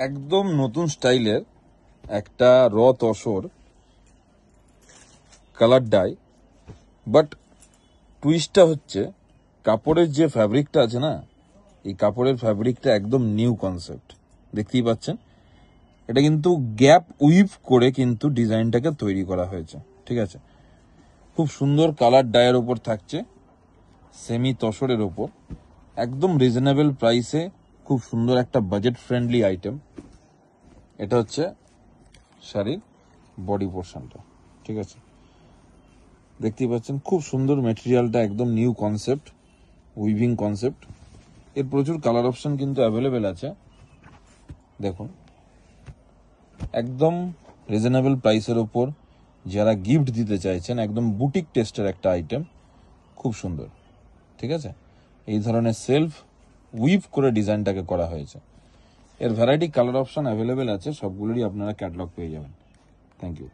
একদম নতুন স্টাইলের একটা র তসর কালার ডাই, বাট টুইস্টটা হচ্ছে কাপড়ের যে ফ্যাব্রিকটা আছে না, এই কাপড়ের ফ্যাব্রিকটা একদম নিউ কনসেপ্ট। দেখতেই পাচ্ছেন, এটা কিন্তু গ্যাপ উইভ করে কিন্তু ডিজাইনটাকে তৈরি করা হয়েছে। ঠিক আছে, খুব সুন্দর কালার ডায়ের ওপর থাকছে, সেমি তসরের ওপর, একদম রিজনেবল প্রাইসে খুব সুন্দর একটা বাজেট ফ্রেন্ডলি আইটেম। এটা হচ্ছে শাড়ির বডি পোর্শনটা। ঠিক আছে, দেখতেই পাচ্ছেন খুব সুন্দর মেটেরিয়ালটা, একদম নিউ কনসেপ্ট, উইভিং কনসেপ্ট। এর প্রচুর কালার অপশন কিন্তু অ্যাভেলেবেল আছে। দেখুন, একদম রিজনেবল প্রাইসের ওপর যারা গিফট দিতে চাইছেন, একদম বুটিক টেস্টের একটা আইটেম, খুব সুন্দর। ঠিক আছে, এই ধরনের সেলফ উইভ করে ডিজাইনটাকে করা হয়েছে। এর ভ্যারাইটি কালার অপশন অ্যাভেলেবেল আছে, সবগুলোরই আপনারা ক্যাটালগ পেয়ে যাবেন। Thank you.